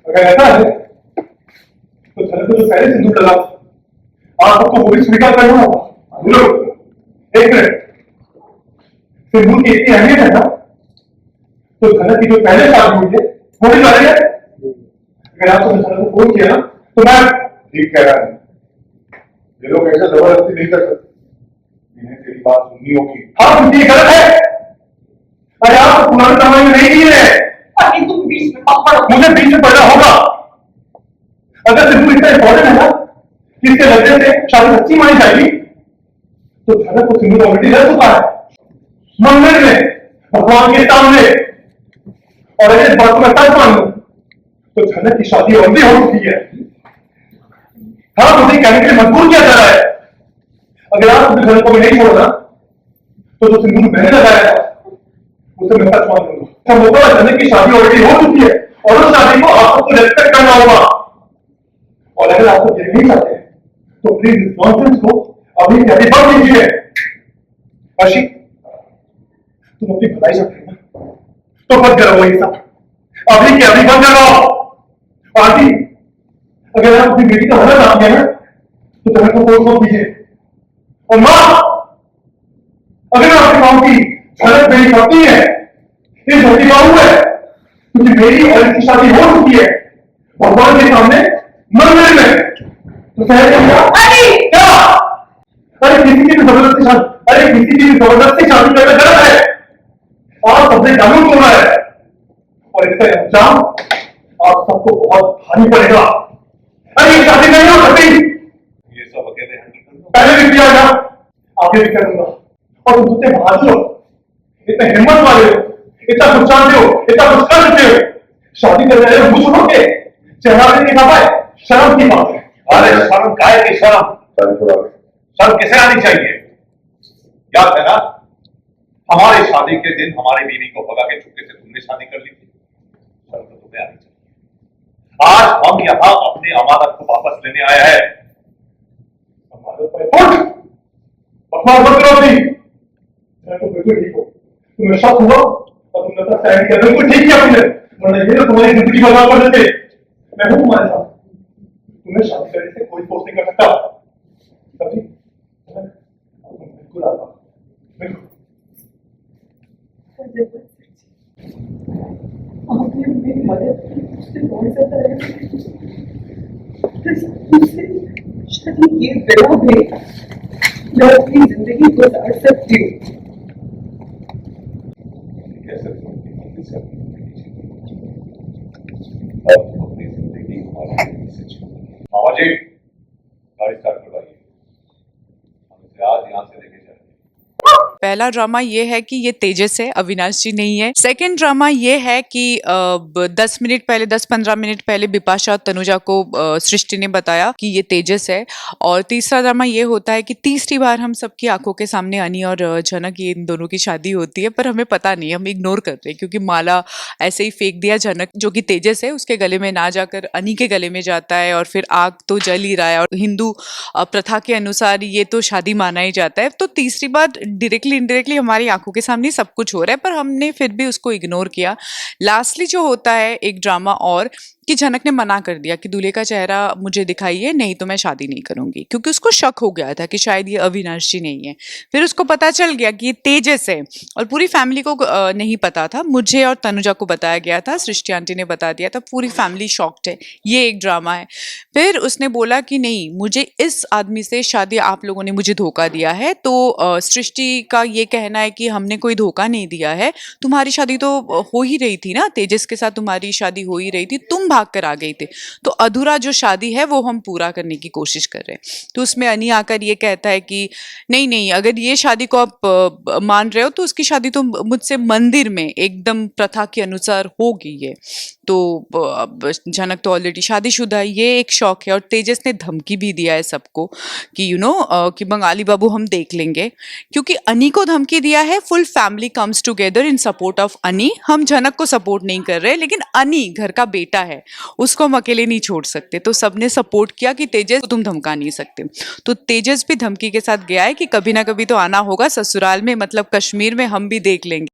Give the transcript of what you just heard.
अगर ऐसा है तो झलक को जो पहले सिंदूर लगा आप सबको वो भी स्वीकार करना होगा। बोलो, एक मिनट, सिंदूर की इतनी अहमियत है ना, तो झलक की जो पहले शादी हुई है वो भी जारी है। अगर आपने झलक को फोन किया ना तो मैं ठीक कह रहा हूं, ये लोग ऐसे जबरदस्ती नहीं कर सकते, इन्हें तेरी बात सुननी होगी। हाँ, सुनती गलत है। अरे आप तो पुराने जमाने में नहीं जी रहे, अरे तुम बीच में मत पड़ो। मुझे बीच में पड़ना होगा। अगर सिंदूर इतना इंपॉर्टेंट है ना कि इसके लगने से शादी सच्ची मानी जाएगी, तो झलक को सिंदूर ऑलरेडी रह चुका है मंदिर में, भगवान के सामने। और अगर इस बात को मैं सच मानूं तो झलक की शादी ऑलरेडी हो चुकी है। हाँ, मुझे कहने के लिए मजबूर किया जा रहा है। अगर आप अपने झलक को भी नहीं छोड़ना तो जो सिंदूर मैंने लगाया था उसे मैं सच मान लूंगा। झलक की शादी ऑलरेडी हो चुकी है और उस शादी को आपको रेस्पेक्ट करना होगा। और अगर आप तो नहीं चाहते तो प्लीज इस नॉनसेंस को अभी के अभी बंद कीजिए। अर्शी, तुम अपनी भलाई चाहते हो ना, तो बंद करो वही सब, अभी के अभी बंद करो। आंटी, अगर आप अपनी बेटी का होना चाहते हैं ना तो तुम्हें को फोर्स मत कीजिए। और मां, अगर आपकी मां की झलक मेरी पत्नी है, ये झलकी बाबू है, क्योंकि मेरी और इसकी शादी हो चुकी है भगवान के सामने मंदिर में, तो अरे क्या? अरे किसी की भी जबरदस्ती शादी, अरे किसी की भी जबरदस्ती शादी करना गलत है। आप सबसे कानून तोड़ रहा है और इसका अंजाम आप सबको बहुत भारी पड़ेगा। अरे ये शादी नहीं हो सकती। ये सब अकेले हैंडल करूंगा, पहले भी किया था, आगे भी करूंगा। और तुम इतने बहादुर हो, इतने हिम्मत वाले हो, इतना कुछ जानते हो, इतना कुछ कर सकते हो, शादी करने वाले मुझ छोड़ोगे, चेहरा भी नहीं पाए, शर्म की बात है। अरे शर्म काहे की शर्म, शर्म किसे आनी चाहिए? याद है ना, हमारी शादी के दिन हमारी बीवी को भगा के चुपके से तुमने शादी कर ली थी, शर्म तो तुम्हें आनी चाहिए। आज हम यहां अपनी अमानत को वापस लेने आए हैं। बकवास मत करो अभी, मैं तो बिल्कुल ठीक हूं। तुम्हें शक हुआ और तुमने अपना स्टैंड किया, बिल्कुल ठीक किया तुमने, वरना ये तो तुम्हारी जिंदगी बर्बाद कर देते। मैं हूं तुम्हारे साथ, तुम्हें शादी करने से कोई फोर्स नहीं कर सकता। सभी बिल्कुल आता, बिल्कुल। आपने मेरी मदद की, उससे बहुत ज्यादा शादी किए बिना भी मैं अपनी जिंदगी गुजार सकती हूँ। मामा जी, गाड़ी स्टार्ट करवाइए, हम इसे आज यहाँ से लेके जाएंगे। पहला ड्रामा ये है कि ये तेजस है, अविनाश जी नहीं है। सेकंड ड्रामा ये है कि 10-15 मिनट पहले बिपाशा और तनुजा को सृष्टि ने बताया कि ये तेजस है। और तीसरा ड्रामा ये होता है कि तीसरी बार हम सबकी आंखों के सामने अनी और झनक, ये इन दोनों की शादी होती है, पर हमें पता नहीं, हम इग्नोर कर रहे हैं क्योंकि माला ऐसे ही फेंक दिया। झनक जो कि तेजस है उसके गले में ना जाकर अनी के गले में जाता है और फिर आग तो जल ही रहा है। और हिंदू प्रथा के अनुसार ये तो शादी माना ही जाता है। तो तीसरी बार डायरेक्टली इनडायरेक्टली हमारी आंखों के सामने सब कुछ हो रहा है, पर हमने फिर भी उसको इग्नोर किया। लास्टली जो होता है एक ड्रामा और कि झनक ने मना कर दिया कि दूल्हे का चेहरा मुझे दिखाइए, नहीं तो मैं शादी नहीं करूंगी, क्योंकि उसको शक हो गया था कि शायद ये अविनाश जी नहीं है। फिर उसको पता चल गया कि ये तेजस है और पूरी फैमिली को नहीं पता था। मुझे और तनुजा को बताया गया था, सृष्टि आंटी ने बता दिया था, पूरी फैमिली शॉक्ड है। ये एक ड्रामा है। फिर उसने बोला कि नहीं, मुझे इस आदमी से शादी, आप लोगों ने मुझे धोखा दिया है। तो सृष्टि का ये कहना है कि हमने कोई धोखा नहीं दिया है, तुम्हारी शादी तो हो ही रही थी ना, तेजस के साथ तुम्हारी शादी हो ही रही थी, तुम भाग कर आ गई थी, तो अधूरा जो शादी है वो हम पूरा करने की कोशिश कर रहे हैं। तो उसमें अनी आकर ये कहता है कि नहीं नहीं, अगर ये शादी को आप मान रहे हो तो उसकी शादी तो मुझसे मंदिर में एकदम प्रथा के अनुसार होगी। ये तो झनक तो ऑलरेडी शादीशुदा है, ये एक शौक है। और तेजस ने धमकी भी दिया है सबको कि कि बंगाली बाबू हम देख लेंगे, क्योंकि अनी को धमकी दिया है full family comes together in support of अनी। हम झनक को सपोर्ट नहीं कर रहे, लेकिन अनी घर का बेटा है, उसको हम अकेले नहीं छोड़ सकते। तो सबने सपोर्ट किया कि तेजस तुम धमका नहीं सकते। तो तेजस भी धमकी के साथ गया है कि कभी ना कभी तो आना होगा ससुराल में, मतलब कश्मीर में, हम भी देख लेंगे।